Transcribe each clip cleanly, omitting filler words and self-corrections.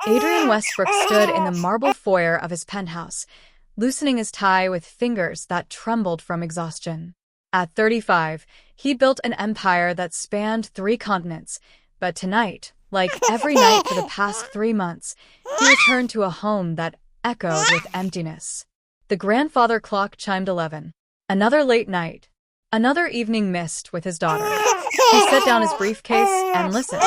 Adrian Westbrook stood in the marble foyer of his penthouse, loosening his tie with fingers that trembled from exhaustion. At 35, he built an empire that spanned 3 continents, but tonight, like every night for the past 3 months, he returned to a home that echoed with emptiness. The grandfather clock chimed 11. Another late night. Another evening missed with his daughter. He set down his briefcase and listened.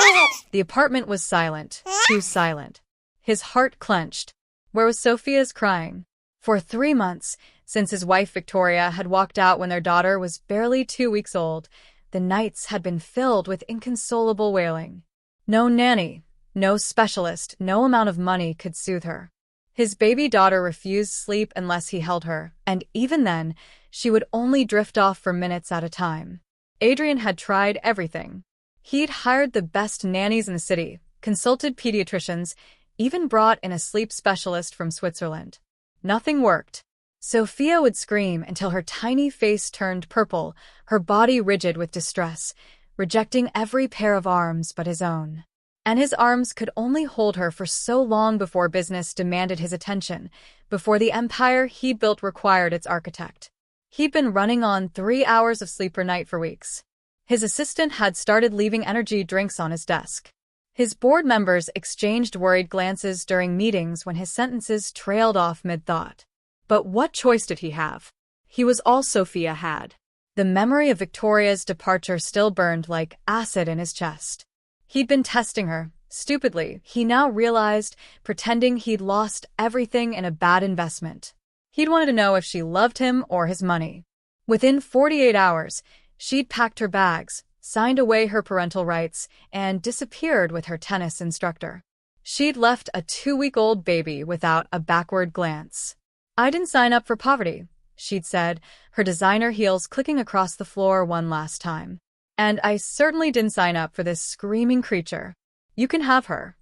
The apartment was silent, too silent. His heart clenched. Where was Sophia's crying? For 3 months, since his wife Victoria had walked out when their daughter was barely 2 weeks old, the nights had been filled with inconsolable wailing. No nanny, no specialist, no amount of money could soothe her. His baby daughter refused sleep unless he held her, and even then, she would only drift off for minutes at a time. Adrian had tried everything. He'd hired the best nannies in the city, consulted pediatricians, even brought in a sleep specialist from Switzerland. Nothing worked. Sophia would scream until her tiny face turned purple, her body rigid with distress, rejecting every pair of arms but his own. And his arms could only hold her for so long before business demanded his attention, before the empire he built required its architect. He'd been running on 3 hours of sleep per night for weeks. His assistant had started leaving energy drinks on his desk. His board members exchanged worried glances during meetings when his sentences trailed off mid-thought. But what choice did he have? He was all Sophia had. The memory of Victoria's departure still burned like acid in his chest. He'd been testing her, stupidly, he now realized, pretending he'd lost everything in a bad investment. He'd wanted to know if she loved him or his money. Within 48 hours, she'd packed her bags, signed away her parental rights, and disappeared with her tennis instructor. She'd left a 2-week-old baby without a backward glance. "I didn't sign up for poverty," she'd said, her designer heels clicking across the floor one last time. "And I certainly didn't sign up for this screaming creature. You can have her."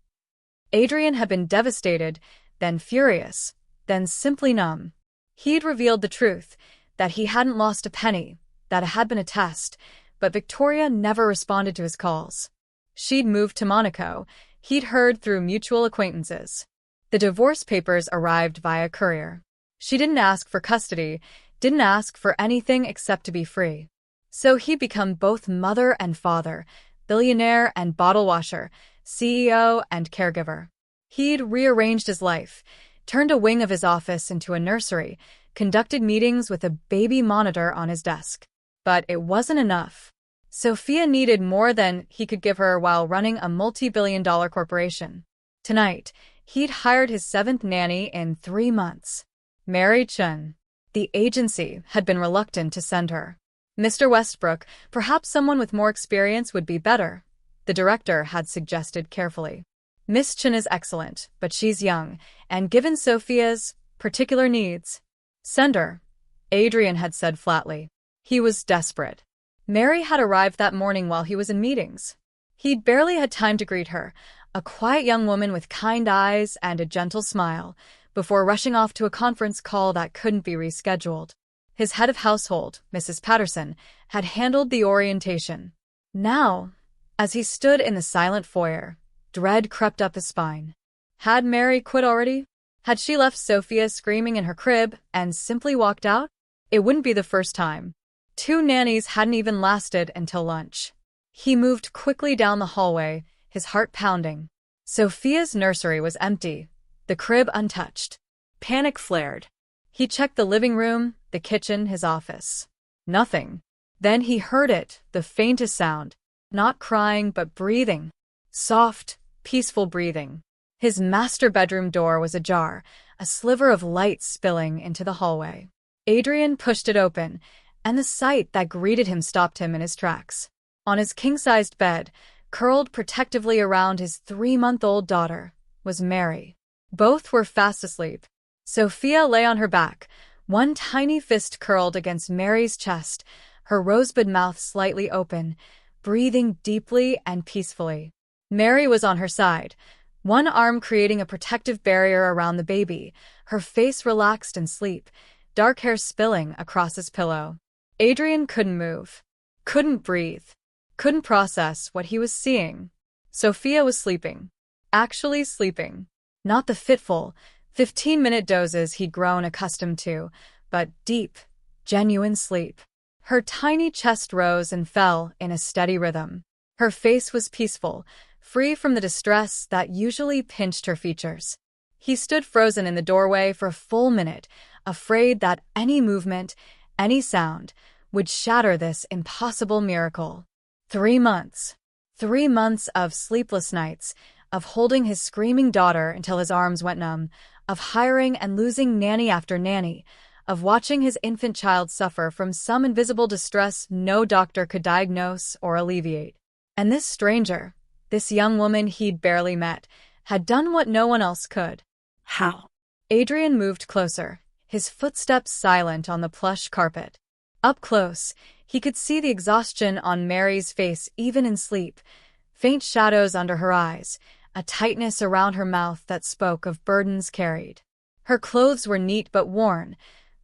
Adrian had been devastated, then furious, then simply numb. He'd revealed the truth, that he hadn't lost a penny, that it had been a test, but Victoria never responded to his calls. She'd moved to Monaco, he'd heard through mutual acquaintances. The divorce papers arrived via courier. She didn't ask for custody, didn't ask for anything except to be free. So he'd become both mother and father, billionaire and bottle washer, CEO and caregiver. He'd rearranged his life, turned a wing of his office into a nursery, conducted meetings with a baby monitor on his desk. But it wasn't enough. Sophia needed more than he could give her while running a multi-billion-dollar corporation. Tonight, he'd hired his 7th nanny in 3 months. Mary Chun. The agency had been reluctant to send her. "Mr. Westbrook, perhaps someone with more experience would be better," the director had suggested carefully. "Miss Chun is excellent, but she's young, and given Sophia's particular needs, send her," Adrian had said flatly. He was desperate. Mary had arrived that morning while he was in meetings. He'd barely had time to greet her, a quiet young woman with kind eyes and a gentle smile, before rushing off to a conference call that couldn't be rescheduled. His head of household, Mrs. Patterson, had handled the orientation. Now, as he stood in the silent foyer, dread crept up his spine. Had Mary quit already? Had she left Sophia screaming in her crib and simply walked out? It wouldn't be the first time. 2 nannies hadn't even lasted until lunch. He moved quickly down the hallway, his heart pounding. Sophia's nursery was empty, the crib untouched. Panic flared. He checked the living room, the kitchen, his office. Nothing. Then he heard it, the faintest sound. Not crying, but breathing. Soft, peaceful breathing. His master bedroom door was ajar, a sliver of light spilling into the hallway. Adrian pushed it open, and the sight that greeted him stopped him in his tracks. On his king-sized bed, curled protectively around his 3-month-old daughter, was Mary. Both were fast asleep. Sophia lay on her back, one tiny fist curled against Mary's chest, her rosebud mouth slightly open, breathing deeply and peacefully. Mary was on her side, one arm creating a protective barrier around the baby, her face relaxed in sleep, dark hair spilling across his pillow. Adrian couldn't move, couldn't breathe, couldn't process what he was seeing. Sophia was sleeping. Actually sleeping. Not the fitful, 15-minute dozes he'd grown accustomed to, but deep, genuine sleep. Her tiny chest rose and fell in a steady rhythm. Her face was peaceful, free from the distress that usually pinched her features. He stood frozen in the doorway for a full minute, afraid that any movement, any sound, would shatter this impossible miracle. 3 months. 3 months of sleepless nights, of holding his screaming daughter until his arms went numb, of hiring and losing nanny after nanny, of watching his infant child suffer from some invisible distress no doctor could diagnose or alleviate. And this stranger, this young woman he'd barely met, had done what no one else could. How? Adrian moved closer, his footsteps silent on the plush carpet. Up close, he could see the exhaustion on Mary's face even in sleep, faint shadows under her eyes, a tightness around her mouth that spoke of burdens carried. Her clothes were neat but worn,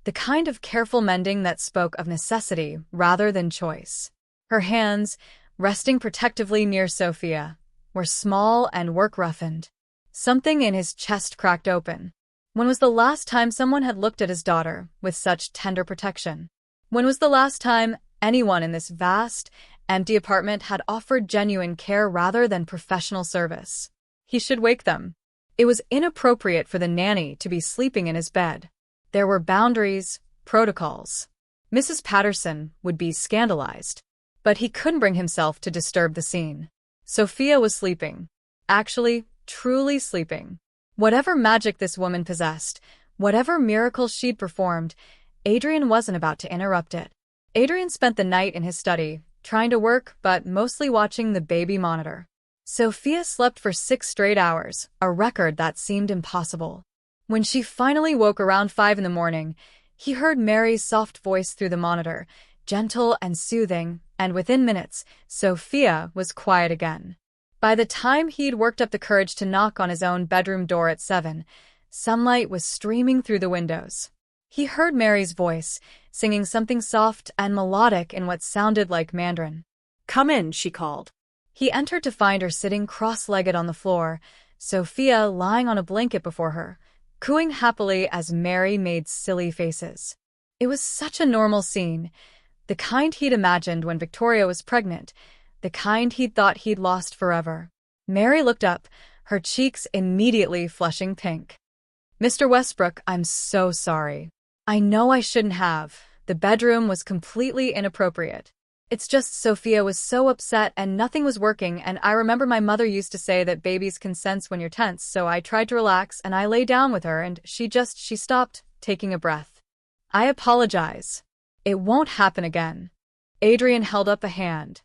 the kind of careful mending that spoke of necessity rather than choice. Her hands, resting protectively near Sophia, were small and work-roughened. Something in his chest cracked open. When was the last time someone had looked at his daughter with such tender protection? When was the last time anyone in this vast, empty apartment had offered genuine care rather than professional service? He should wake them. It was inappropriate for the nanny to be sleeping in his bed. There were boundaries, protocols. Mrs. Patterson would be scandalized. But he couldn't bring himself to disturb the scene. Sophia was sleeping. Actually, truly sleeping. Whatever magic this woman possessed, whatever miracle she'd performed, Adrian wasn't about to interrupt it. Adrian spent the night in his study, trying to work but mostly watching the baby monitor. Sophia slept for 6 straight hours, a record that seemed impossible. When she finally woke around 5 in the morning, he heard Mary's soft voice through the monitor, gentle and soothing, and within minutes, Sophia was quiet again. By the time he'd worked up the courage to knock on his own bedroom door at 7, sunlight was streaming through the windows. He heard Mary's voice, singing something soft and melodic in what sounded like Mandarin. "Come in," she called. He entered to find her sitting cross-legged on the floor, Sophia lying on a blanket before her, cooing happily as Mary made silly faces. It was such a normal scene, the kind he'd imagined when Victoria was pregnant, the kind he'd thought he'd lost forever. Mary looked up, her cheeks immediately flushing pink. "Mr. Westbrook, I'm so sorry. I know I shouldn't have. The bedroom was completely inappropriate. It's just Sophia was so upset and nothing was working, and I remember my mother used to say that babies can sense when you're tense, so I tried to relax and I lay down with her and she stopped, taking a breath. I apologize. It won't happen again." Adrian held up a hand.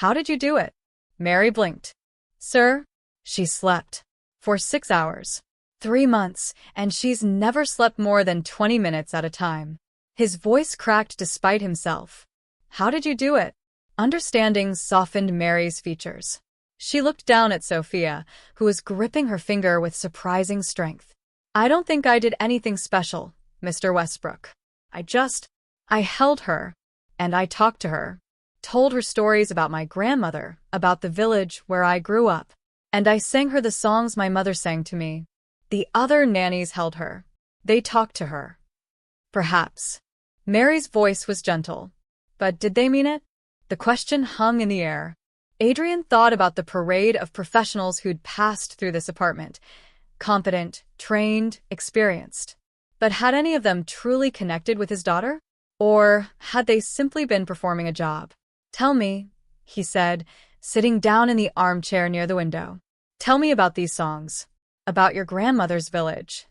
"How did you do it?" Mary blinked. "Sir, she slept. For 6 hours. 3 months, and she's never slept more than 20 minutes at a time." His voice cracked despite himself. "How did you do it?" Understanding softened Mary's features. She looked down at Sophia, who was gripping her finger with surprising strength. "I don't think I did anything special, Mr. Westbrook. I held her, and I talked to her, told her stories about my grandmother, about the village where I grew up, and I sang her the songs my mother sang to me. The other nannies held her. They talked to her." "Perhaps." Mary's voice was gentle. But did they mean it? The question hung in the air. Adrian thought about the parade of professionals who'd passed through this apartment. Competent, trained, experienced. But had any of them truly connected with his daughter? Or had they simply been performing a job? "Tell me," he said, sitting down in the armchair near the window. "Tell me about these songs. About your grandmother's village."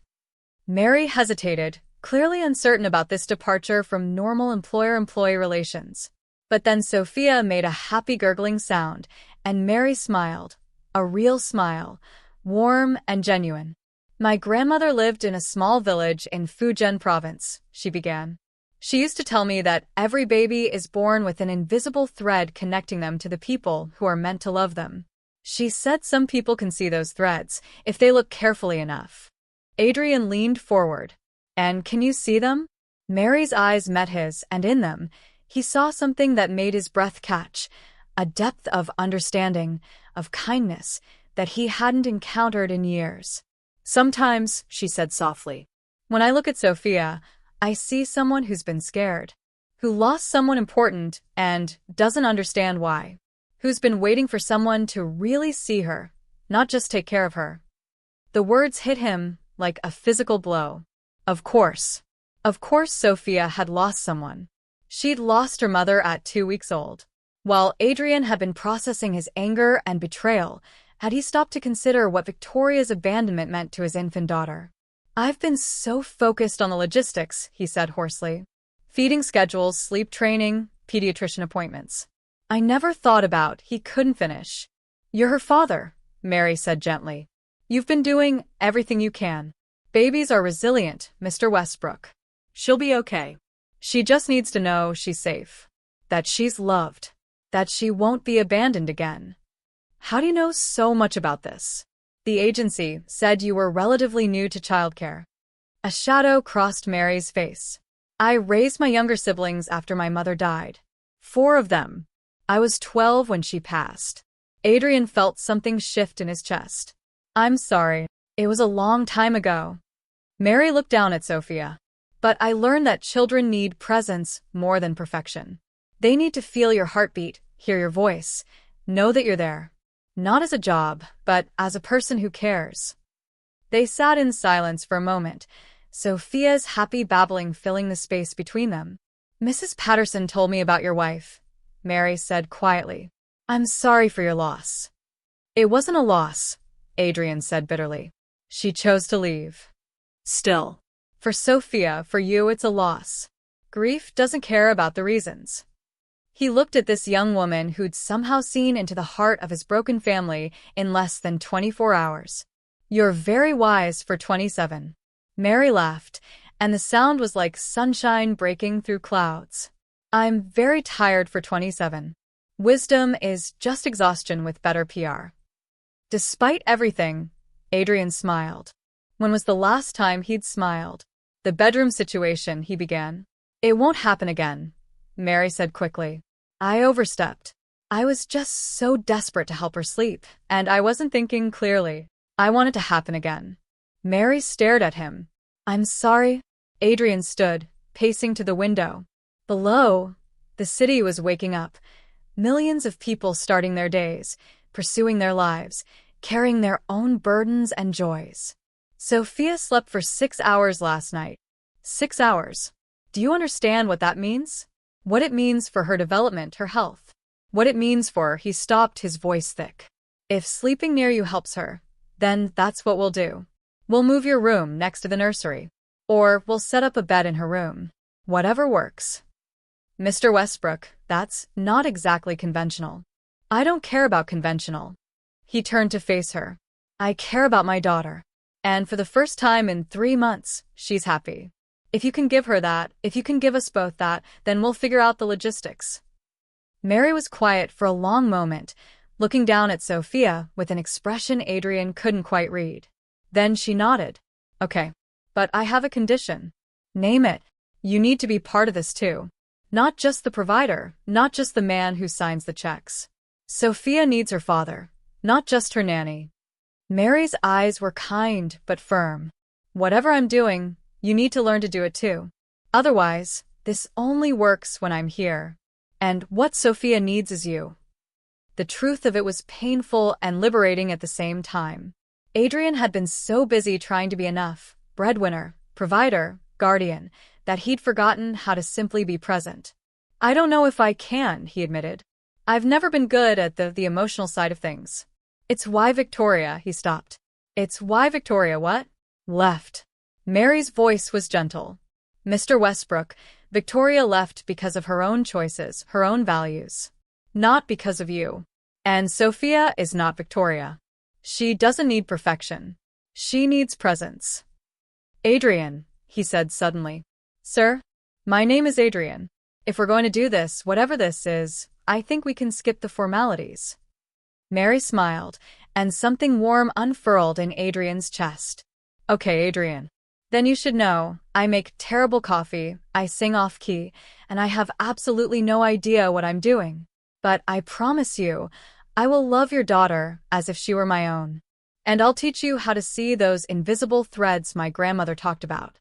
Mary hesitated, clearly uncertain about this departure from normal employer-employee relations. But then Sophia made a happy gurgling sound, and Mary smiled, a real smile, warm and genuine. "My grandmother lived in a small village in Fujian province," she began. "She used to tell me that every baby is born with an invisible thread connecting them to the people who are meant to love them. She said some people can see those threads if they look carefully enough." Adrian leaned forward. "And can you see them?" Mary's eyes met his, and in them, he saw something that made his breath catch, a depth of understanding, of kindness, that he hadn't encountered in years. Sometimes, she said softly, when I look at Sophia, I see someone who's been scared, who lost someone important and doesn't understand why, who's been waiting for someone to really see her, not just take care of her. The words hit him like a physical blow. Of course. Of course Sophia had lost someone. She'd lost her mother at 2 weeks old. While Adrian had been processing his anger and betrayal, had he stopped to consider what Victoria's abandonment meant to his infant daughter? I've been so focused on the logistics, he said hoarsely. Feeding schedules, sleep training, pediatrician appointments. I never thought about he couldn't finish. You're her father, Mary said gently. You've been doing everything you can. Babies are resilient, Mr. Westbrook. She'll be okay. She just needs to know she's safe. That she's loved. That she won't be abandoned again. How do you know so much about this? The agency said you were relatively new to childcare. A shadow crossed Mary's face. I raised my younger siblings after my mother died. 4 of them. I was 12 when she passed. Adrian felt something shift in his chest. I'm sorry. It was a long time ago. Mary looked down at Sophia. But I learned that children need presence more than perfection. They need to feel your heartbeat, hear your voice, know that you're there. Not as a job, but as a person who cares. They sat in silence for a moment, Sophia's happy babbling filling the space between them. Mrs. Patterson told me about your wife, Mary said quietly. I'm sorry for your loss. It wasn't a loss, Adrian said bitterly. She chose to leave. Still. For Sophia, for you, it's a loss. Grief doesn't care about the reasons. He looked at this young woman who'd somehow seen into the heart of his broken family in less than 24 hours. You're very wise for 27. Mary laughed, and the sound was like sunshine breaking through clouds. I'm very tired for 27. Wisdom is just exhaustion with better PR. Despite everything, Adrian smiled. When was the last time he'd smiled? The bedroom situation, he began. It won't happen again, Mary said quickly. I overstepped. I was just so desperate to help her sleep, and I wasn't thinking clearly. I want it to happen again. Mary stared at him. I'm sorry. Adrian stood, pacing to the window. Below, the city was waking up. Millions of people starting their days, pursuing their lives, carrying their own burdens and joys. Sophia slept for 6 hours last night. 6 hours. Do you understand what that means? What it means for her development, her health. What it means for, he stopped, his voice thick. If sleeping near you helps her, then that's what we'll do. We'll move your room next to the nursery. Or we'll set up a bed in her room. Whatever works. Mr. Westbrook, that's not exactly conventional. I don't care about conventional. He turned to face her. I care about my daughter. And for the first time in 3 months, she's happy. If you can give her that, if you can give us both that, then we'll figure out the logistics. Mary was quiet for a long moment, looking down at Sophia with an expression Adrian couldn't quite read. Then she nodded. Okay. But I have a condition. Name it. You need to be part of this too. Not just the provider, not just the man who signs the checks. Sophia needs her father, not just her nanny. Mary's eyes were kind but firm. Whatever I'm doing, you need to learn to do it too. Otherwise, this only works when I'm here. And what Sophia needs is you. The truth of it was painful and liberating at the same time. Adrian had been so busy trying to be enough, breadwinner, provider, guardian, that he'd forgotten how to simply be present. I don't know if I can, he admitted. I've never been good at the emotional side of things. It's why Victoria, he stopped. It's why Victoria what? Left. Mary's voice was gentle. Mr. Westbrook, Victoria left because of her own choices, her own values. Not because of you. And Sophia is not Victoria. She doesn't need perfection. She needs presence. Adrian, he said suddenly. Sir? My name is Adrian. If we're going to do this, whatever this is, I think we can skip the formalities. Mary smiled, and something warm unfurled in Adrian's chest. Okay, Adrian. Then you should know, I make terrible coffee, I sing off-key, and I have absolutely no idea what I'm doing. But I promise you, I will love your daughter as if she were my own. And I'll teach you how to see those invisible threads my grandmother talked about.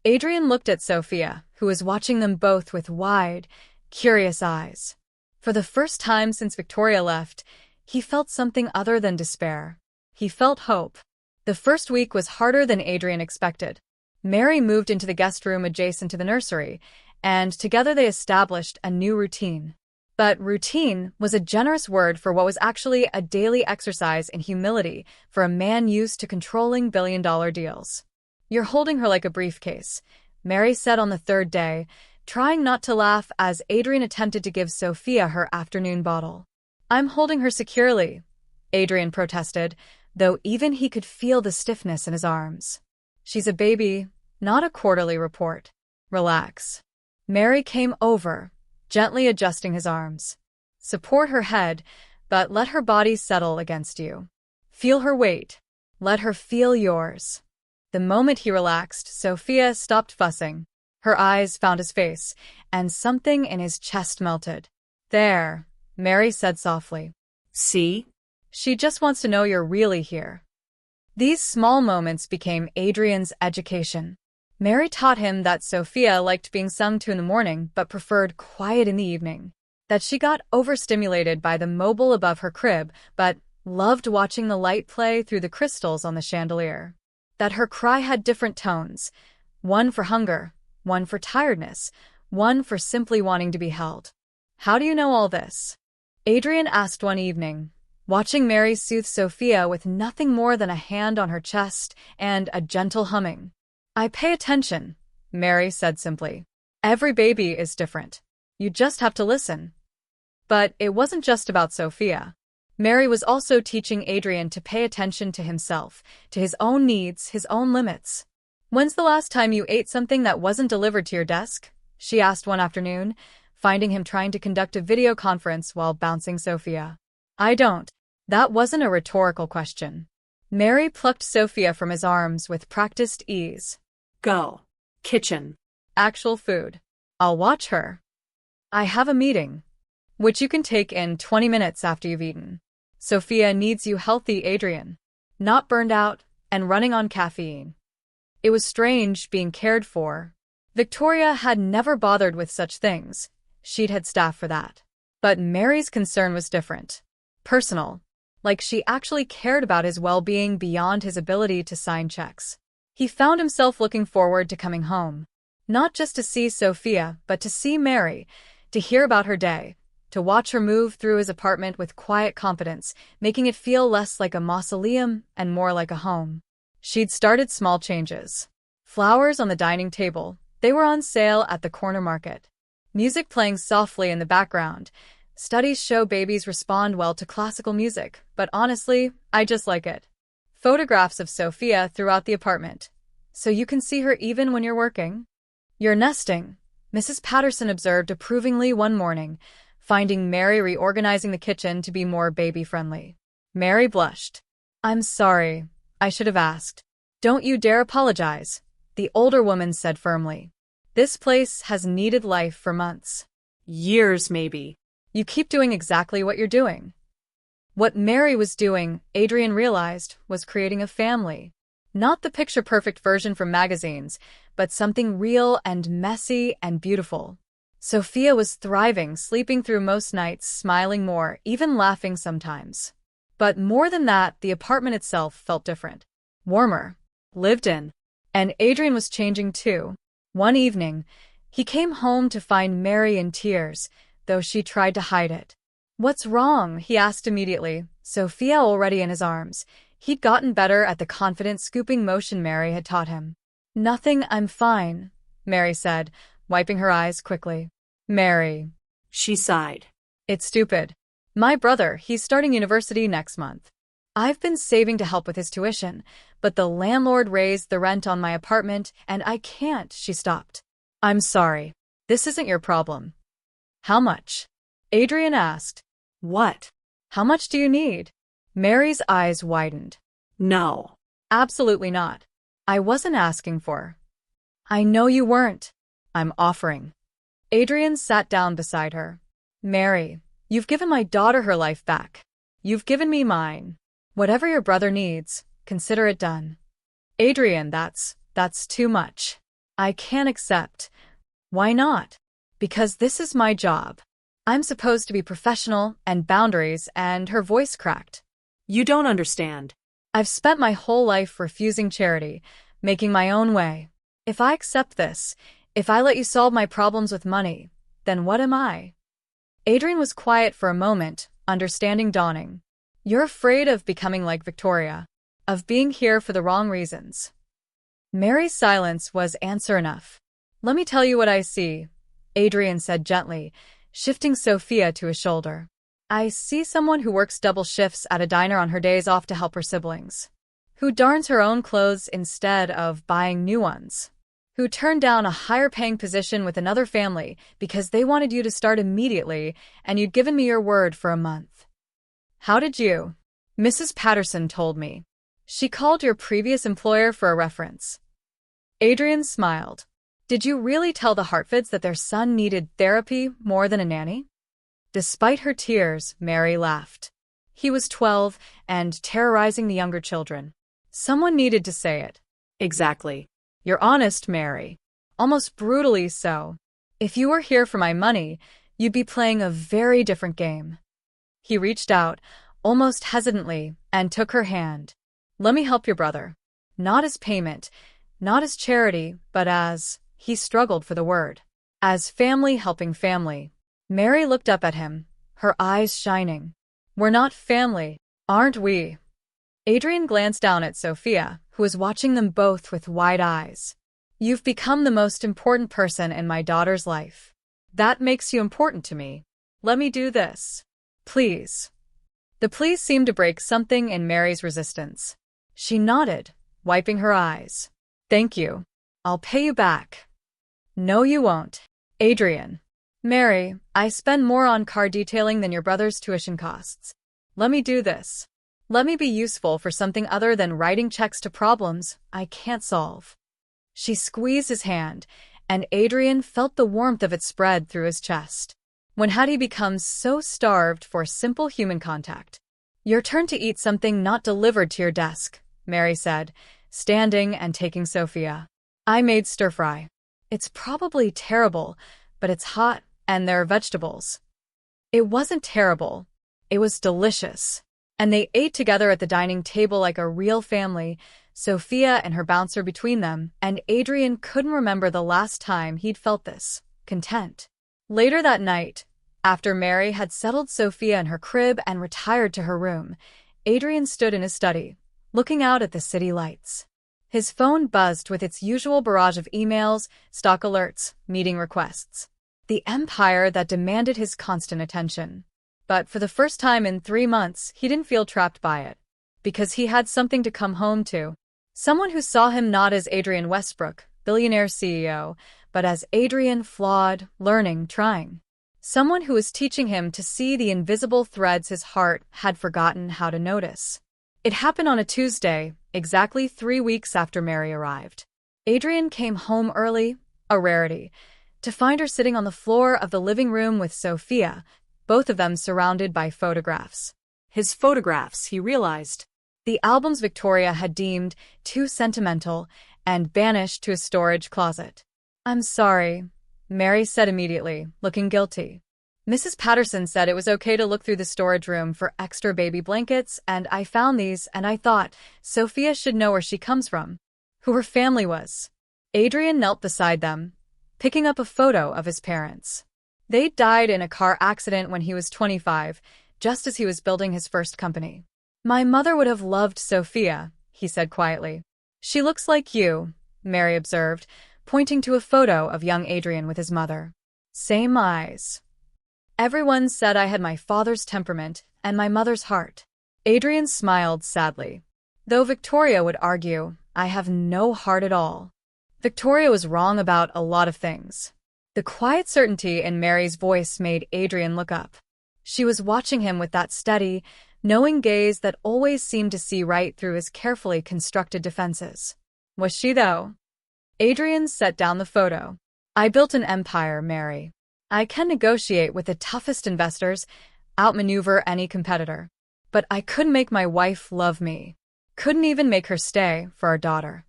Adrian looked at Sophia, who was watching them both with wide, curious eyes. For the first time since Victoria left, he felt something other than despair. He felt hope. The first week was harder than Adrian expected. Mary moved into the guest room adjacent to the nursery, and together they established a new routine. But routine was a generous word for what was actually a daily exercise in humility for a man used to controlling billion-dollar deals. "You're holding her like a briefcase," Mary said on the third day, trying not to laugh as Adrian attempted to give Sophia her afternoon bottle. "I'm holding her securely," Adrian protested, though even he could feel the stiffness in his arms. "She's a baby, not a quarterly report. Relax." Mary came over, gently adjusting his arms. "Support her head, but let her body settle against you. Feel her weight. Let her feel yours." The moment he relaxed, Sophia stopped fussing. Her eyes found his face, and something in his chest melted. "There," Mary said softly. "See? "She just wants to know you're really here." These small moments became Adrian's education. Mary taught him that Sophia liked being sung to in the morning but preferred quiet in the evening. That she got overstimulated by the mobile above her crib but loved watching the light play through the crystals on the chandelier. That her cry had different tones, one for hunger, one for tiredness, one for simply wanting to be held. "How do you know all this?" Adrian asked one evening, watching Mary soothe Sophia with nothing more than a hand on her chest and a gentle humming. "I pay attention," Mary said simply. "Every baby is different. You just have to listen." But it wasn't just about Sophia. Mary was also teaching Adrian to pay attention to himself, to his own needs, his own limits. "When's the last time you ate something that wasn't delivered to your desk?" she asked one afternoon, finding him trying to conduct a video conference while bouncing Sophia. "I don't." That wasn't a rhetorical question. Mary plucked Sophia from his arms with practiced ease. Go. Kitchen. "Actual food. I'll watch her. I have a meeting, which you can take in 20 minutes after you've eaten. Sophia needs you healthy, Adrian. Not burned out and running on caffeine." It was strange being cared for. Victoria had never bothered with such things. She'd had staff for that. But Mary's concern was different. Personal. Like she actually cared about his well-being beyond his ability to sign checks. He found himself looking forward to coming home. Not just to see Sophia, but to see Mary, to hear about her day, to watch her move through his apartment with quiet confidence, making it feel less like a mausoleum and more like a home. She'd started small changes. Flowers on the dining table. They were on sale at the corner market. Music playing softly in the background. Studies show babies respond well to classical music, but honestly, I just like it. Photographs of Sophia throughout the apartment. "So you can see her even when you're working?" "You're nesting," Mrs. Patterson observed approvingly one morning, finding Mary reorganizing the kitchen to be more baby-friendly. Mary blushed. "I'm sorry. I should have asked." "Don't you dare apologize," the older woman said firmly. "This place has needed life for months." "Years, maybe." "You keep doing exactly what you're doing." What Mary was doing, Adrian realized, was creating a family. Not the picture-perfect version from magazines, but something real and messy and beautiful. Sophia was thriving, sleeping through most nights, smiling more, even laughing sometimes. But more than that, the apartment itself felt different. Warmer. Lived in. And Adrian was changing too. One evening, he came home to find Mary in tears, though she tried to hide it. "What's wrong?" he asked immediately, Sophia already in his arms. He'd gotten better at the confident scooping motion Mary had taught him. "Nothing, I'm fine," Mary said, wiping her eyes quickly. "Mary." She sighed. "It's stupid. My brother, he's starting university next month. I've been saving to help with his tuition, but the landlord raised the rent on my apartment and I can't." She stopped. "I'm sorry. This isn't your problem." "How much?" Adrian asked. "What?" "How much do you need?" Mary's eyes widened. "No." "Absolutely not. I wasn't asking for." "I know you weren't. I'm offering." Adrian sat down beside her. "Mary, you've given my daughter her life back. You've given me mine. Whatever your brother needs, consider it done. Adrian, that's too much. I can't accept. Why not? Because this is my job. I'm supposed to be professional and boundaries, and her voice cracked. You don't understand. I've spent my whole life refusing charity, making my own way. If I accept this, if I let you solve my problems with money, then what am I? Adrian was quiet for a moment, understanding dawning. You're afraid of becoming like Victoria, of being here for the wrong reasons. Mary's silence was answer enough. Let me tell you what I see, Adrian said gently, shifting Sophia to his shoulder. I see someone who works double shifts at a diner on her days off to help her siblings, who darns her own clothes instead of buying new ones, who turned down a higher-paying position with another family because they wanted you to start immediately and you'd given me your word for a month. How did you? Mrs. Patterson told me. She called your previous employer for a reference. Adrian smiled. Did you really tell the Hartfords that their son needed therapy more than a nanny? Despite her tears, Mary laughed. He was 12 and terrorizing the younger children. Someone needed to say it. Exactly. You're honest, Mary. Almost brutally so. If you were here for my money, you'd be playing a very different game. He reached out, almost hesitantly, and took her hand. Let me help your brother. Not as payment, not as charity, but as, he struggled for the word, as family helping family. Mary looked up at him, her eyes shining. We're not family, aren't we? Adrian glanced down at Sophia, who was watching them both with wide eyes. You've become the most important person in my daughter's life. That makes you important to me. Let me do this. Please. The please seemed to break something in Mary's resistance. She nodded, wiping her eyes. Thank you. I'll pay you back. No, you won't. Adrian. Mary, I spend more on car detailing than your brother's tuition costs. Let me do this. Let me be useful for something other than writing checks to problems I can't solve. She squeezed his hand, and Adrian felt the warmth of it spread through his chest. When had he become so starved for simple human contact? Your turn to eat something not delivered to your desk, Mary said, standing and taking Sophia. I made stir-fry. It's probably terrible, but it's hot, and there are vegetables. It wasn't terrible. It was delicious. And they ate together at the dining table like a real family, Sophia and her bouncer between them, and Adrian couldn't remember the last time he'd felt this, content. Later that night, after Mary had settled Sophia in her crib and retired to her room, Adrian stood in his study, looking out at the city lights. His phone buzzed with its usual barrage of emails, stock alerts, meeting requests. The empire that demanded his constant attention. But for the first time in 3 months, he didn't feel trapped by it. Because he had something to come home to. Someone who saw him not as Adrian Westbrook, billionaire CEO, but as Adrian flawed, learning, trying. Someone who was teaching him to see the invisible threads his heart had forgotten how to notice. It happened on a Tuesday, exactly 3 weeks after Mary arrived. Adrian came home early, a rarity, to find her sitting on the floor of the living room with Sophia, both of them surrounded by photographs. His photographs, he realized. The albums Victoria had deemed too sentimental and banished to a storage closet. I'm sorry, Mary said immediately, looking guilty. Mrs. Patterson said it was okay to look through the storage room for extra baby blankets, and I found these, and I thought Sophia should know where she comes from, who her family was. Adrian knelt beside them, picking up a photo of his parents. They died in a car accident when he was 25, just as he was building his first company. My mother would have loved Sophia, he said quietly. She looks like you, Mary observed, pointing to a photo of young Adrian with his mother. Same eyes. Everyone said I had my father's temperament and my mother's heart. Adrian smiled sadly. Though Victoria would argue, I have no heart at all. Victoria was wrong about a lot of things. The quiet certainty in Mary's voice made Adrian look up. She was watching him with that steady, knowing gaze that always seemed to see right through his carefully constructed defenses. Was she, though? Adrian set down the photo. I built an empire, Mary. I can negotiate with the toughest investors, outmaneuver any competitor. But I couldn't make my wife love me. Couldn't even make her stay for our daughter.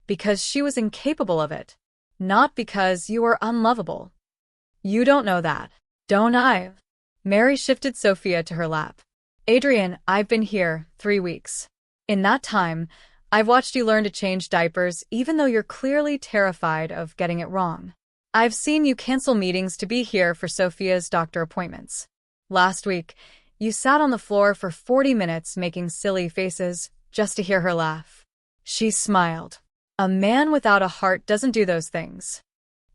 Because she was incapable of it. Not because you were unlovable. You don't know that, don't I? Mary shifted Sophia to her lap. Adrian, I've been here 3 weeks. In that time, I've watched you learn to change diapers even though you're clearly terrified of getting it wrong. I've seen you cancel meetings to be here for Sophia's doctor appointments. Last week, you sat on the floor for 40 minutes making silly faces just to hear her laugh. She smiled. A man without a heart doesn't do those things.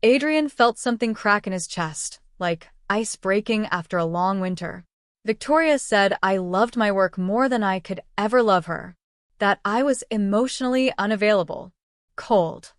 Adrian felt something crack in his chest, like ice breaking after a long winter. Victoria said I loved my work more than I could ever love her. That I was emotionally unavailable. Cold.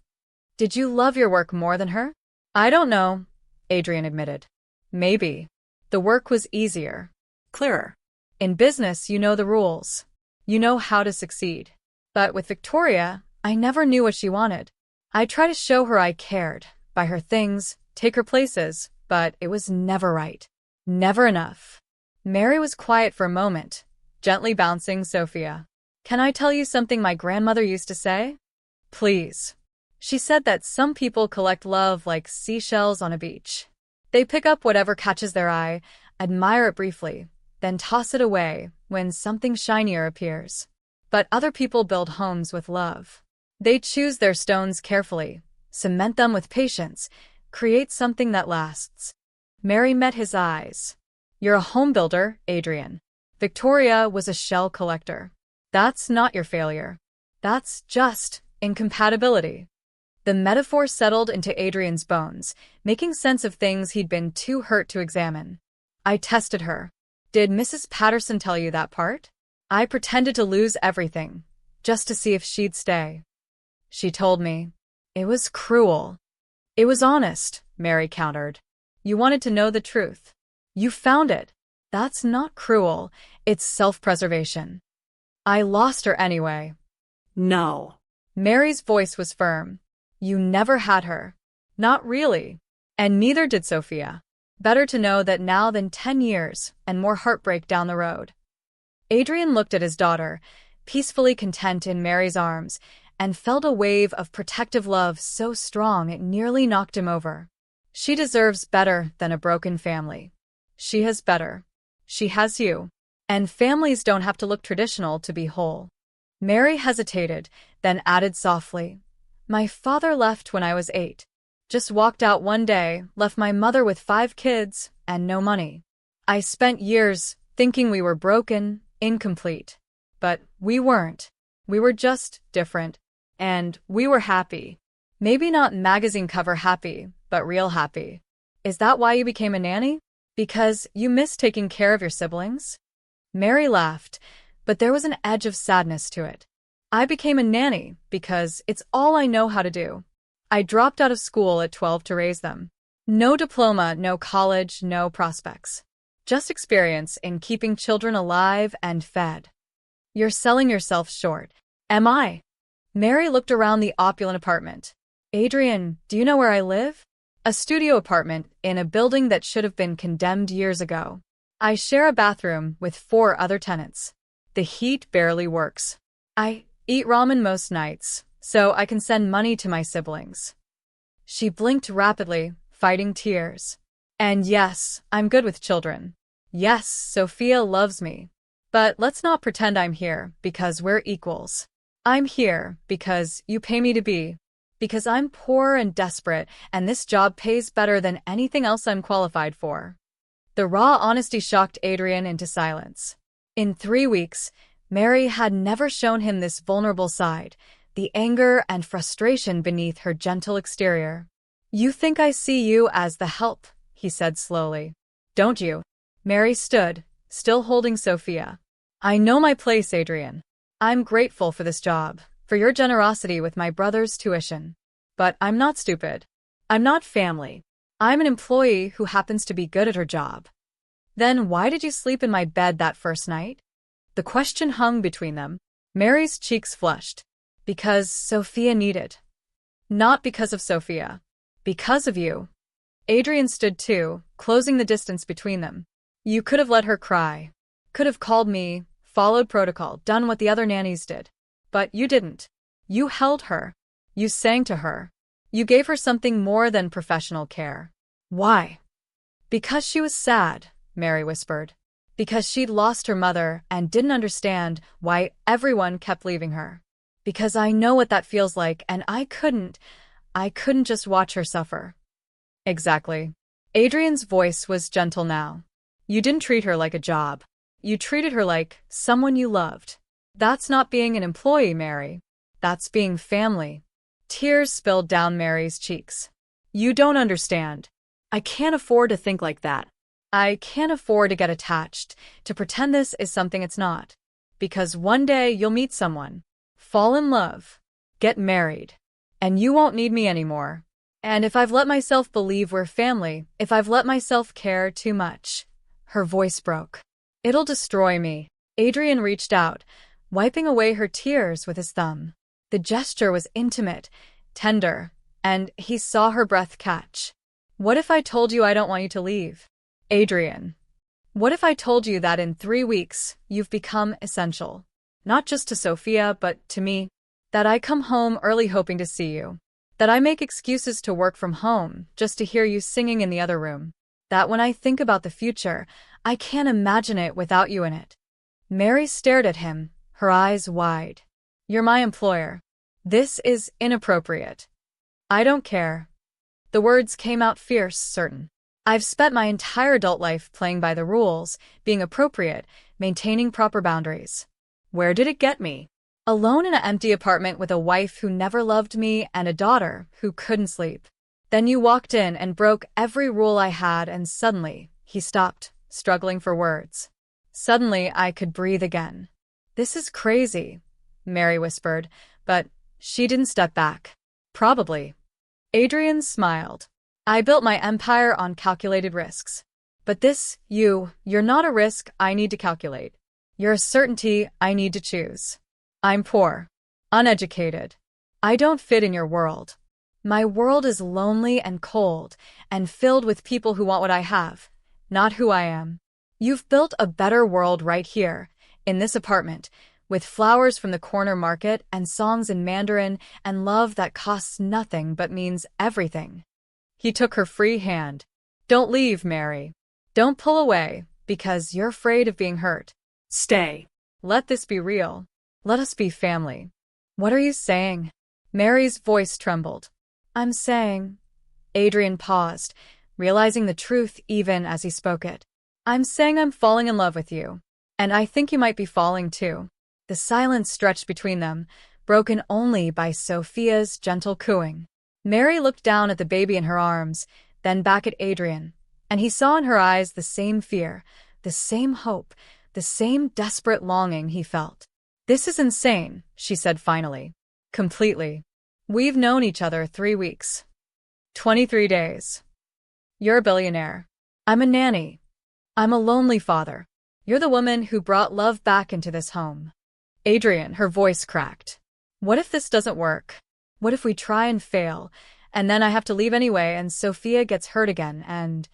Did you love your work more than her? I don't know, Adrian admitted. Maybe. The work was easier. Clearer. In business, you know the rules. You know how to succeed. But with Victoria, I never knew what she wanted. I tried to show her I cared, buy her things, take her places, but it was never right. Never enough. Mary was quiet for a moment, gently bouncing Sophia. Can I tell you something my grandmother used to say? Please. She said that some people collect love like seashells on a beach. They pick up whatever catches their eye, admire it briefly, then toss it away when something shinier appears. But other people build homes with love. They choose their stones carefully, cement them with patience, create something that lasts. Mary met his eyes. You're a home builder, Adrian. Victoria was a shell collector. That's not your failure. That's just incompatibility. The metaphor settled into Adrian's bones, making sense of things he'd been too hurt to examine. I tested her. Did Mrs. Patterson tell you that part? I pretended to lose everything, just to see if she'd stay. She told me. It was cruel. It was honest, Mary countered. You wanted to know the truth. You found it. That's not cruel, it's self-preservation. I lost her anyway. No. Mary's voice was firm. You never had her. Not really. And neither did Sophia. Better to know that now than 10 years and more heartbreak down the road. Adrian looked at his daughter, peacefully content in Mary's arms, and felt a wave of protective love so strong it nearly knocked him over. She deserves better than a broken family. She has better. She has you. And families don't have to look traditional to be whole. Mary hesitated, then added softly, My father left when I was 8. Just walked out one day, left my mother with 5 kids, and no money. I spent years thinking we were broken, incomplete. But we weren't. We were just different. And we were happy. Maybe not magazine cover happy, but real happy. Is that why you became a nanny? Because you miss taking care of your siblings? Mary laughed, but there was an edge of sadness to it. I became a nanny because it's all I know how to do. I dropped out of school at 12 to raise them. No diploma, no college, no prospects. Just experience in keeping children alive and fed. You're selling yourself short. Am I? Mary looked around the opulent apartment. Adrian, do you know where I live? A studio apartment in a building that should have been condemned years ago. I share a bathroom with 4 other tenants. The heat barely works. I eat ramen most nights, so I can send money to my siblings. She blinked rapidly, fighting tears. And yes, I'm good with children. Yes, Sophia loves me. But let's not pretend I'm here because we're equals. I'm here because you pay me to be. Because I'm poor and desperate, and this job pays better than anything else I'm qualified for. The raw honesty shocked Adrian into silence. In 3 weeks, Mary had never shown him this vulnerable side, the anger and frustration beneath her gentle exterior. You think I see you as the help, he said slowly. Don't you? Mary stood, still holding Sophia. I know my place, Adrian. I'm grateful for this job, for your generosity with my brother's tuition. But I'm not stupid. I'm not family. I'm an employee who happens to be good at her job. Then why did you sleep in my bed that first night? The question hung between them. Mary's cheeks flushed. Because Sophia needed. Not because of Sophia. Because of you. Adrian stood too, closing the distance between them. You could have let her cry. Could have called me, followed protocol, done what the other nannies did. But you didn't. You held her. You sang to her. You gave her something more than professional care. Why? Because she was sad, Mary whispered. Because she'd lost her mother and didn't understand why everyone kept leaving her. Because I know what that feels like, and I couldn't just watch her suffer. Exactly. Adrian's voice was gentle now. You didn't treat her like a job. You treated her like someone you loved. That's not being an employee, Mary. That's being family. Tears spilled down Mary's cheeks. You don't understand. I can't afford to think like that. I can't afford to get attached, to pretend this is something it's not. Because one day you'll meet someone, fall in love, get married, and you won't need me anymore. And if I've let myself believe we're family, if I've let myself care too much, her voice broke. It'll destroy me. Adrian reached out, wiping away her tears with his thumb. The gesture was intimate, tender, and he saw her breath catch. What if I told you I don't want you to leave? Adrian. What if I told you that in 3 weeks, you've become essential? Not just to Sophia, but to me. That I come home early hoping to see you. That I make excuses to work from home just to hear you singing in the other room. That when I think about the future, I can't imagine it without you in it. Mary stared at him, her eyes wide. You're my employer. This is inappropriate. I don't care. The words came out fierce, certain. I've spent my entire adult life playing by the rules, being appropriate, maintaining proper boundaries. Where did it get me? Alone in an empty apartment with a wife who never loved me and a daughter who couldn't sleep. Then you walked in and broke every rule I had, and suddenly, he stopped, struggling for words. Suddenly, I could breathe again. This is crazy, Mary whispered, but she didn't step back. Probably. Adrian smiled. I built my empire on calculated risks. But this, you're not a risk I need to calculate. You're a certainty I need to choose. I'm poor. Uneducated. I don't fit in your world. My world is lonely and cold, and filled with people who want what I have, not who I am. You've built a better world right here, in this apartment, with flowers from the corner market and songs in Mandarin and love that costs nothing but means everything. He took her free hand. Don't leave, Mary. Don't pull away, because you're afraid of being hurt. Stay. Let this be real. Let us be family. What are you saying? Mary's voice trembled. I'm saying... Adrian paused, realizing the truth even as he spoke it. I'm saying I'm falling in love with you. And I think you might be falling too. The silence stretched between them, broken only by Sophia's gentle cooing. Mary looked down at the baby in her arms, then back at Adrian, and he saw in her eyes the same fear, the same hope, the same desperate longing he felt. This is insane, she said finally. Completely. We've known each other 3 weeks. 23 days. You're a billionaire. I'm a nanny. I'm a lonely father. You're the woman who brought love back into this home. Adrian, her voice cracked. What if this doesn't work? What if we try and fail, and then I have to leave anyway and Sophia gets hurt again and...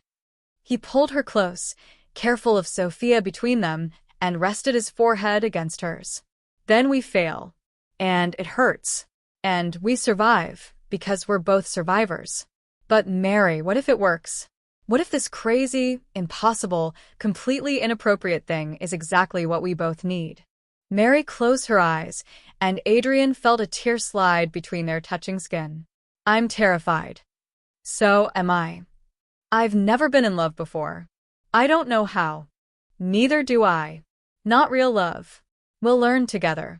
He pulled her close, careful of Sophia between them, and rested his forehead against hers. Then we fail. And it hurts. And we survive, because we're both survivors. But Mary, what if it works? What if this crazy, impossible, completely inappropriate thing is exactly what we both need? Mary closed her eyes, and Adrian felt a tear slide between their touching skin. I'm terrified. So am I. I've never been in love before. I don't know how. Neither do I. Not real love. We'll learn together.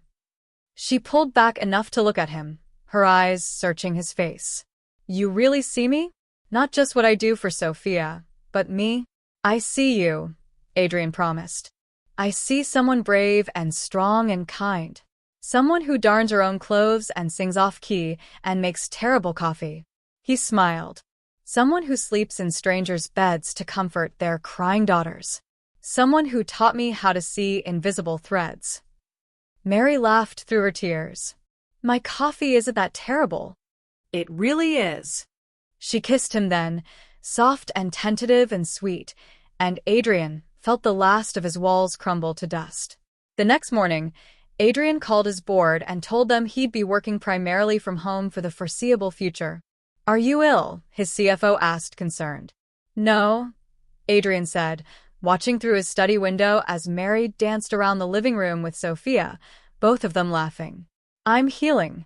She pulled back enough to look at him, her eyes searching his face. You really see me? Not just what I do for Sophia, but me? I see you, Adrian promised. I see someone brave and strong and kind. Someone who darns her own clothes and sings off-key and makes terrible coffee. He smiled. Someone who sleeps in strangers' beds to comfort their crying daughters. Someone who taught me how to see invisible threads. Mary laughed through her tears. My coffee isn't that terrible. It really is. She kissed him then, soft and tentative and sweet, and Adrian felt the last of his walls crumble to dust. The next morning, Adrian called his board and told them he'd be working primarily from home for the foreseeable future. "Are you ill?" his CFO asked, concerned. "No," Adrian said, watching through his study window as Mary danced around the living room with Sophia, both of them laughing. "I'm healing."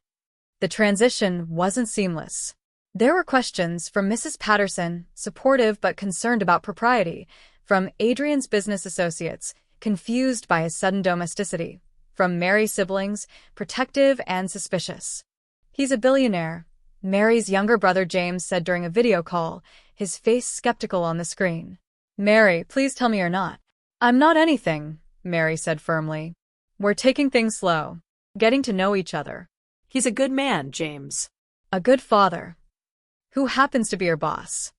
The transition wasn't seamless. There were questions from Mrs. Patterson, supportive but concerned about propriety, from Adrian's business associates, confused by his sudden domesticity, from Mary's siblings, protective and suspicious. "He's a billionaire," Mary's younger brother James said during a video call, his face skeptical on the screen. "Mary, please tell me you're not." "I'm not anything," Mary said firmly. "We're taking things slow, getting to know each other." He's a good man, James. "A good father." "Who happens to be your boss?"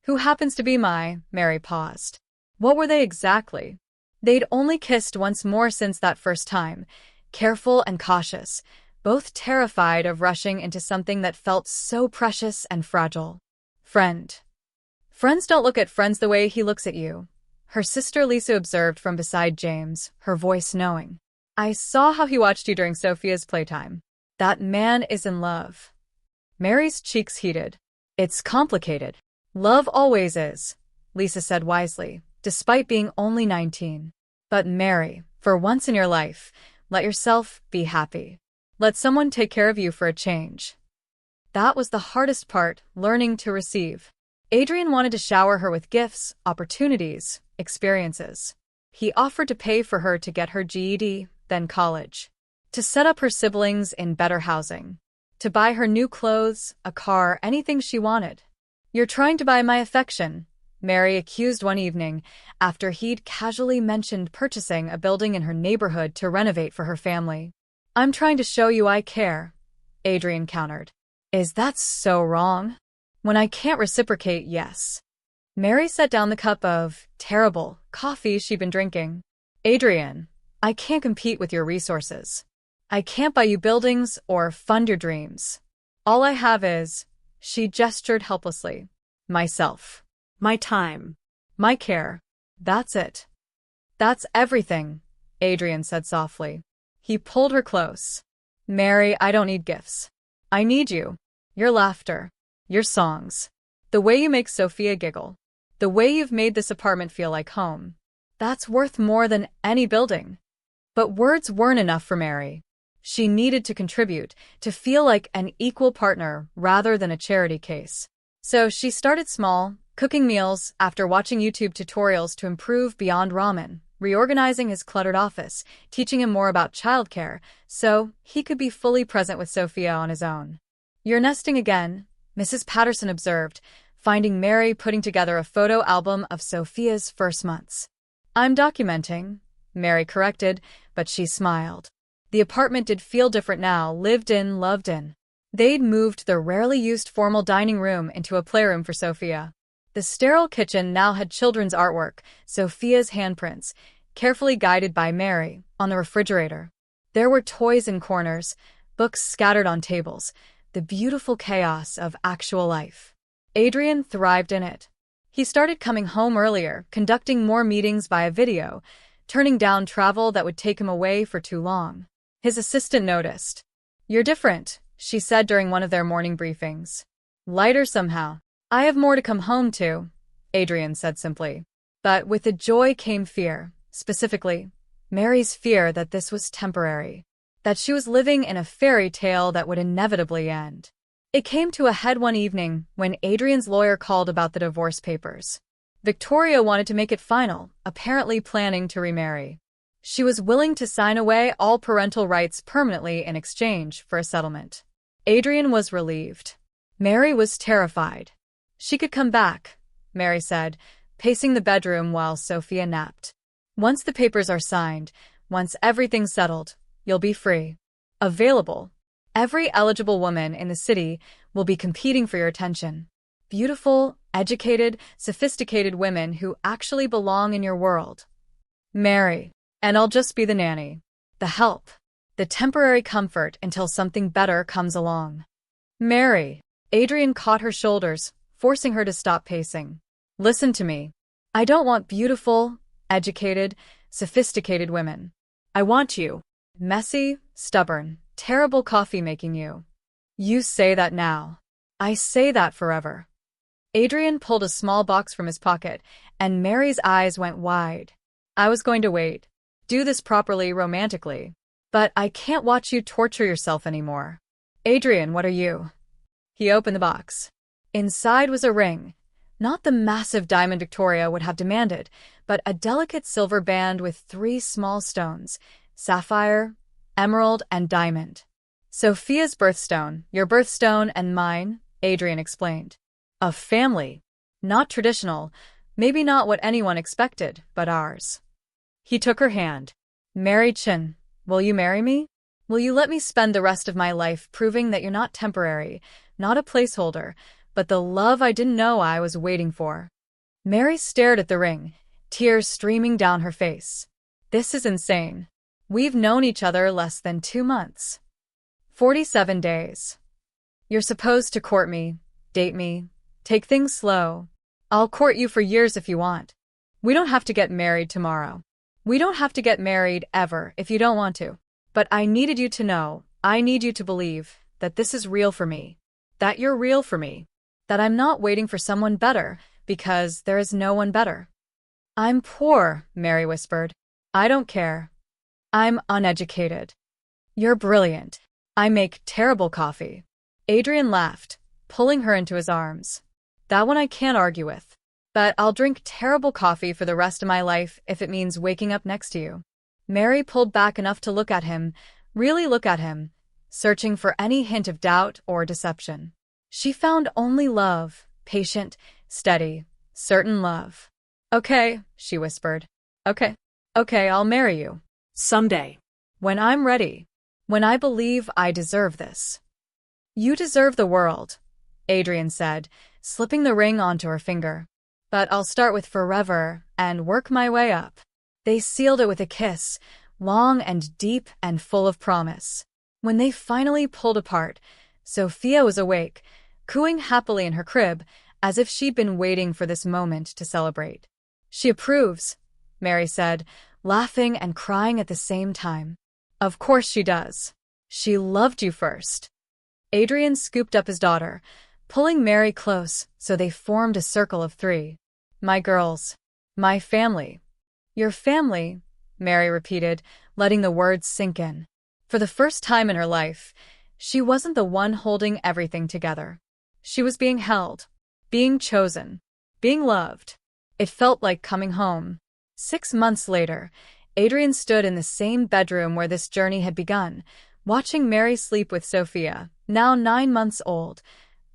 "Who happens to be Mary paused. What were they exactly? They'd only kissed once more since that first time, careful and cautious, both terrified of rushing into something that felt so precious and fragile. "Friend." "Friends don't look at friends the way he looks at you," her sister Lisa observed from beside James, her voice knowing. "I saw how he watched you during Sophia's playtime. That man is in love." Mary's cheeks heated. "It's complicated." "Love always is," Lisa said wisely, despite being only 19. "But Mary, for once in your life, let yourself be happy. Let someone take care of you for a change." That was the hardest part, learning to receive. Adrian wanted to shower her with gifts, opportunities, experiences. He offered to pay for her to get her GED, then college. To set up her siblings in better housing. To buy her new clothes, a car, anything she wanted. "You're trying to buy my affection," Mary accused one evening, after he'd casually mentioned purchasing a building in her neighborhood to renovate for her family. "I'm trying to show you I care," Adrian countered. "Is that so wrong? When I can't reciprocate, yes." Mary set down the cup of terrible coffee she'd been drinking. "Adrian, I can't compete with your resources. I can't buy you buildings or fund your dreams. All I have is," she gestured helplessly, "myself. My time. My care. That's it." "That's everything," Adrian said softly. He pulled her close. "Mary, I don't need gifts. I need you. Your laughter. Your songs. The way you make Sophia giggle. The way you've made this apartment feel like home. That's worth more than any building." But words weren't enough for Mary. She needed to contribute, to feel like an equal partner rather than a charity case. So she started small, cooking meals after watching YouTube tutorials to improve beyond ramen, reorganizing his cluttered office, teaching him more about childcare, so he could be fully present with Sophia on his own. "You're nesting again," Mrs. Patterson observed, finding Mary putting together a photo album of Sophia's first months. "I'm documenting," Mary corrected, but she smiled. The apartment did feel different now, lived in, loved in. They'd moved the rarely used formal dining room into a playroom for Sophia. The sterile kitchen now had children's artwork, Sophia's handprints, carefully guided by Mary, on the refrigerator. There were toys in corners, books scattered on tables, the beautiful chaos of actual life. Adrian thrived in it. He started coming home earlier, conducting more meetings via video, turning down travel that would take him away for too long. His assistant noticed. "You're different," she said during one of their morning briefings. "Lighter somehow." "I have more to come home to," Adrian said simply. But with the joy came fear, specifically, Mary's fear that this was temporary, that she was living in a fairy tale that would inevitably end. It came to a head one evening when Adrian's lawyer called about the divorce papers. Victoria wanted to make it final, apparently planning to remarry. She was willing to sign away all parental rights permanently in exchange for a settlement. Adrian was relieved. Mary was terrified. "She could come back," Mary said, pacing the bedroom while Sophia napped. "Once the papers are signed, once everything's settled, you'll be free. Available. Every eligible woman in the city will be competing for your attention. Beautiful, educated, sophisticated women who actually belong in your world. Mary. And I'll just be the nanny. The help. The temporary comfort until something better comes along." "Mary." Adrian caught her shoulders, forcing her to stop pacing. "Listen to me. I don't want beautiful, educated, sophisticated women. I want you. Messy, stubborn, terrible coffee making you. You say that now. I say that forever. Adrian pulled a small box from his pocket, and Mary's eyes went wide. I was going to wait. Do this properly, romantically. But I can't watch you torture yourself anymore. Adrian, what are you? He opened the box. Inside was a ring. Not the massive diamond Victoria would have demanded, but a delicate silver band with 3 small stones: sapphire, emerald, and diamond. Sophia's birthstone, your birthstone and mine, Adrian explained. A family. Not traditional, maybe not what anyone expected, but ours. He took her hand. Mary Chin, will you marry me? Will you let me spend the rest of my life proving that you're not temporary, not a placeholder, but the love I didn't know I was waiting for? Mary stared at the ring, tears streaming down her face. This is insane. We've known each other less than 2 months. 47 days. You're supposed to court me, date me, take things slow. I'll court you for years if you want. We don't have to get married tomorrow. We don't have to get married ever if you don't want to. But I needed you to know, I need you to believe, that this is real for me. That you're real for me. That I'm not waiting for someone better, because there is no one better. I'm poor, Mary whispered. I don't care. I'm uneducated. You're brilliant. I make terrible coffee. Adrian laughed, pulling her into his arms. That one I can't argue with. But I'll drink terrible coffee for the rest of my life if it means waking up next to you. Mary pulled back enough to look at him, really look at him, searching for any hint of doubt or deception. She found only love, patient, steady, certain love. Okay, she whispered. Okay, I'll marry you. Someday. When I'm ready. When I believe I deserve this. You deserve the world, Adrian said, slipping the ring onto her finger. But I'll start with forever and work my way up. They sealed it with a kiss, long and deep and full of promise. When they finally pulled apart, Sophia was awake, cooing happily in her crib, as if she'd been waiting for this moment to celebrate. She approves, Mary said, laughing and crying at the same time. Of course she does. She loved you first. Adrian scooped up his daughter, pulling Mary close so they formed a circle of 3. My girls. My family. Your family, Mary repeated, letting the words sink in. For the first time in her life, she wasn't the one holding everything together. She was being held, being chosen, being loved. It felt like coming home. 6 months later, Adrian stood in the same bedroom where this journey had begun, watching Mary sleep with Sophia, now 9 months old,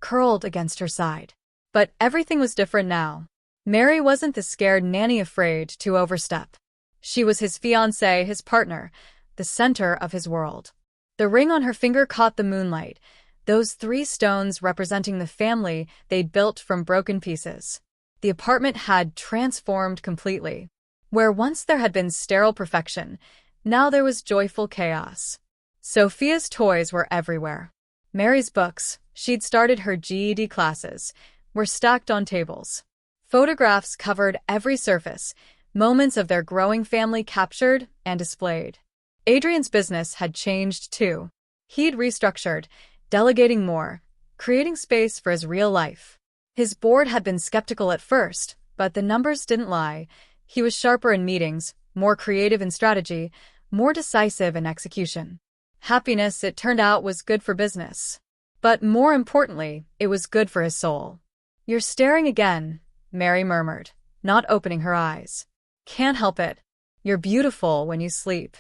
curled against her side. But everything was different now. Mary wasn't the scared nanny afraid to overstep. She was his fiancée, his partner, the center of his world. The ring on her finger caught the moonlight, those 3 stones representing the family they'd built from broken pieces. The apartment had transformed completely. Where once there had been sterile perfection, now there was joyful chaos. Sophia's toys were everywhere. Mary's books, she'd started her GED classes, were stacked on tables. Photographs covered every surface, moments of their growing family captured and displayed. Adrian's business had changed too. He'd restructured, delegating more, creating space for his real life. His board had been skeptical at first, but the numbers didn't lie. He was sharper in meetings, more creative in strategy, more decisive in execution. Happiness, it turned out, was good for business. But more importantly, it was good for his soul. You're staring again, Mary murmured, not opening her eyes. Can't help it. You're beautiful when you sleep.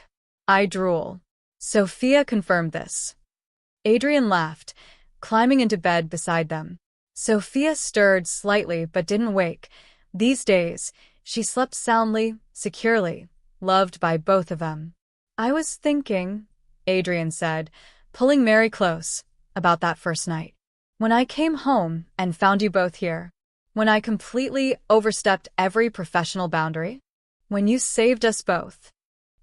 I drool. Sophia confirmed this. Adrian laughed, climbing into bed beside them. Sophia stirred slightly but didn't wake. These days, she slept soundly, securely, loved by both of them. I was thinking, Adrian said, pulling Mary close, about that first night. When I came home and found you both here. When I completely overstepped every professional boundary. When you saved us both.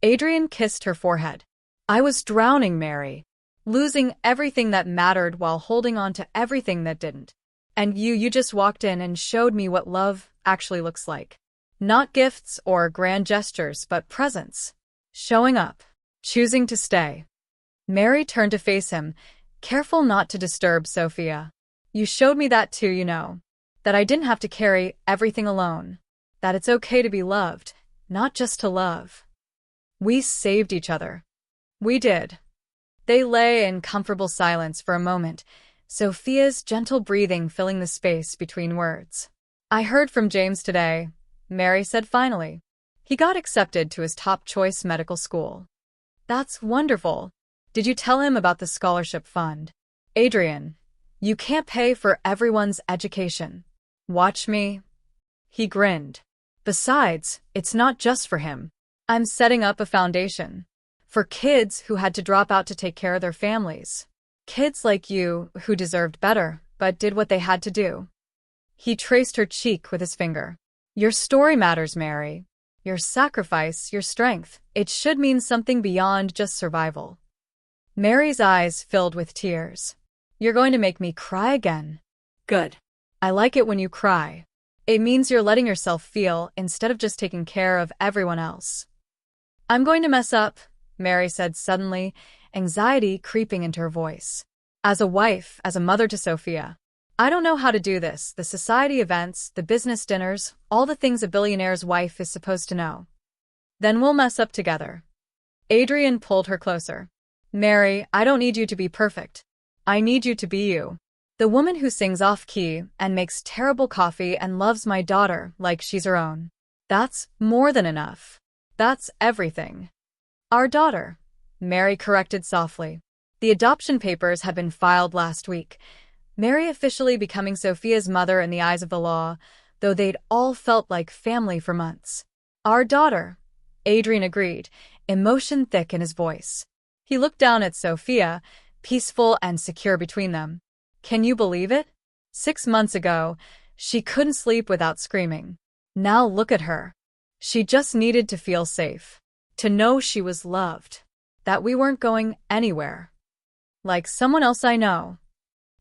Adrian kissed her forehead. I was drowning, Mary. Losing everything that mattered while holding on to everything that didn't. And you just walked in and showed me what love actually looks like. Not gifts or grand gestures, but presence. Showing up. choosing to stay. Mary turned to face him, careful not to disturb Sophia. You showed me that too, you know. That I didn't have to carry everything alone. That it's okay to be loved, not just to love. We saved each other. We did. They lay in comfortable silence for a moment, Sophia's gentle breathing filling the space between words. I heard from James today, Mary said finally. He got accepted to his top-choice medical school. That's wonderful. Did you tell him about the scholarship fund? Adrian, you can't pay for everyone's education. Watch me. He grinned. Besides, it's not just for him. I'm setting up a foundation. For kids who had to drop out to take care of their families. Kids like you who deserved better, but did what they had to do. He traced her cheek with his finger. Your story matters, Mary. Your sacrifice, your strength. It should mean something beyond just survival. Mary's eyes filled with tears. You're going to make me cry again. Good. I like it when you cry. It means you're letting yourself feel instead of just taking care of everyone else. I'm going to mess up, Mary said suddenly, anxiety creeping into her voice. As a wife, as a mother to Sophia. I don't know how to do this, the society events, the business dinners, all the things a billionaire's wife is supposed to know. Then we'll mess up together. Adrian pulled her closer. Mary, I don't need you to be perfect. I need you to be you. The woman who sings off-key and makes terrible coffee and loves my daughter like she's her own. That's more than enough. That's everything. Our daughter, Mary corrected softly. The adoption papers had been filed last week, Mary officially becoming Sophia's mother in the eyes of the law, though they'd all felt like family for months. Our daughter, Adrian agreed, emotion thick in his voice. He looked down at Sophia, peaceful and secure between them. Can you believe it? 6 months ago, she couldn't sleep without screaming. Now look at her. She just needed to feel safe. To know she was loved. That we weren't going anywhere. Like someone else I know.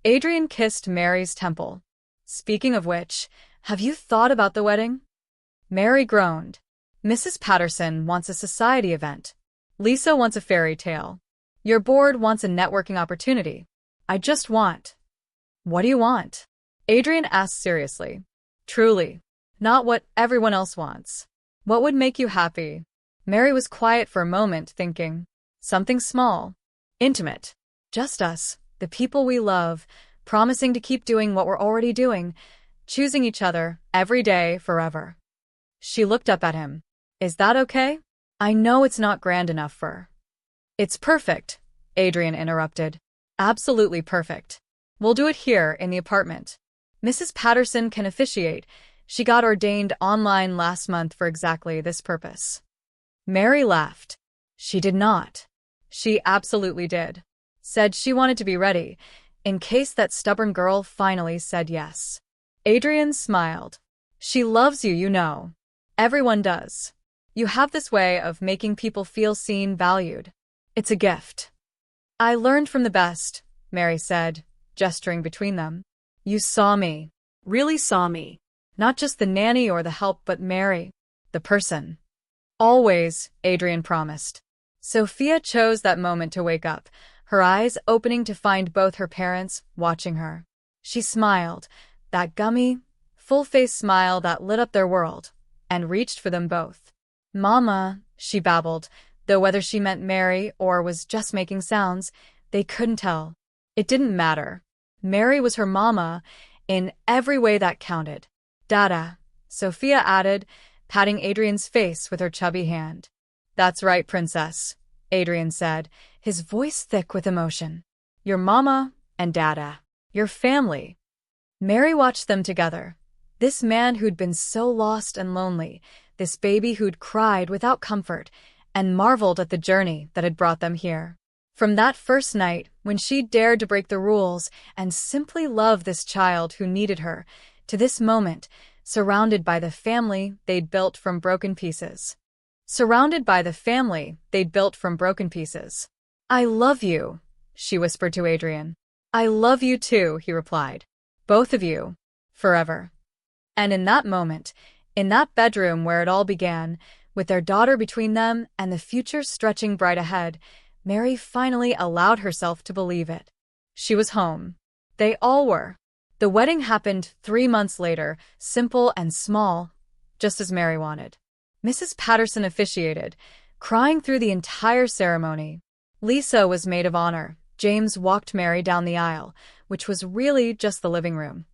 Adrian kissed Mary's temple. Speaking of which, have you thought about the wedding? Mary groaned. Mrs. Patterson wants a society event. Lisa wants a fairy tale. Your board wants a networking opportunity. I just want. What do you want? Adrian asked seriously. Truly. Not what everyone else wants. What would make you happy? Mary was quiet for a moment, thinking. Something small. Intimate. Just us, the people we love, promising to keep doing what we're already doing, choosing each other, every day, forever. She looked up at him. Is that okay? I know it's not grand enough for. It's perfect, Adrian interrupted. Absolutely perfect. We'll do it here, in the apartment. Mrs. Patterson can officiate. She got ordained online last month for exactly this purpose. Mary laughed. She did not. She absolutely did. Said she wanted to be ready, in case that stubborn girl finally said yes. Adrian smiled. She loves you, you know. Everyone does. You have this way of making people feel seen, valued. It's a gift. I learned from the best, Mary said, gesturing between them. You saw me. Really saw me. Not just the nanny or the help, but Mary, the person. Always, Adrian promised. Sophia chose that moment to wake up, her eyes opening to find both her parents watching her. She smiled, that gummy, full-face smile that lit up their world, and reached for them both. Mama, she babbled, though whether she meant Mary or was just making sounds, they couldn't tell. It didn't matter. Mary was her mama, in every way that counted. Dada, Sophia added, patting Adrian's face with her chubby hand. That's right, princess, Adrian said, his voice thick with emotion. Your mama and dada. Your family. Mary watched them together. This man who'd been so lost and lonely, this baby who'd cried without comfort, and marveled at the journey that had brought them here. From that first night, when she dared to break the rules and simply love this child who needed her, to this moment, surrounded by the family they'd built from broken pieces. Surrounded by the family they'd built from broken pieces. I love you, she whispered to Adrian. I love you too, he replied. Both of you. Forever. And in that moment, in that bedroom where it all began, With their daughter between them and the future stretching bright ahead, Mary finally allowed herself to believe it. She was home. They all were. The wedding happened 3 months later, simple and small, just as Mary wanted. Mrs. Patterson officiated, crying through the entire ceremony. Lisa was maid of honor. James walked Mary down the aisle, which was really just the living room.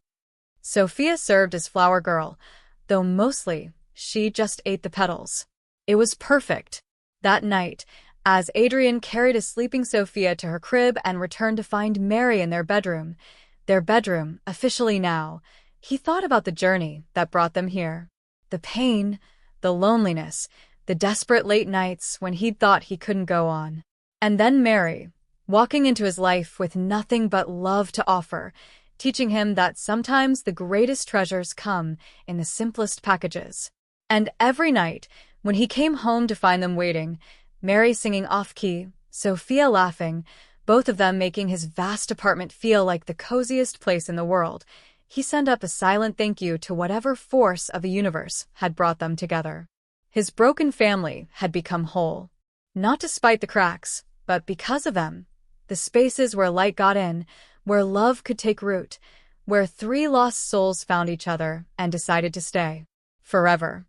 Sophia served as flower girl, though mostly she just ate the petals. It was perfect. That night, as Adrian carried a sleeping Sophia to her crib and returned to find Mary in their bedroom, officially now, he thought about the journey that brought them here. The pain, the loneliness, the desperate late nights when he'd thought he couldn't go on. And then Mary, walking into his life with nothing but love to offer, teaching him that sometimes the greatest treasures come in the simplest packages. And every night, when he came home to find them waiting, Mary singing off-key, Sophia laughing, both of them making his vast apartment feel like the coziest place in the world, he sent up a silent thank you to whatever force of the universe had brought them together. His broken family had become whole. Not despite the cracks, but because of them. The spaces where light got in, where love could take root, where three lost souls found each other and decided to stay. Forever.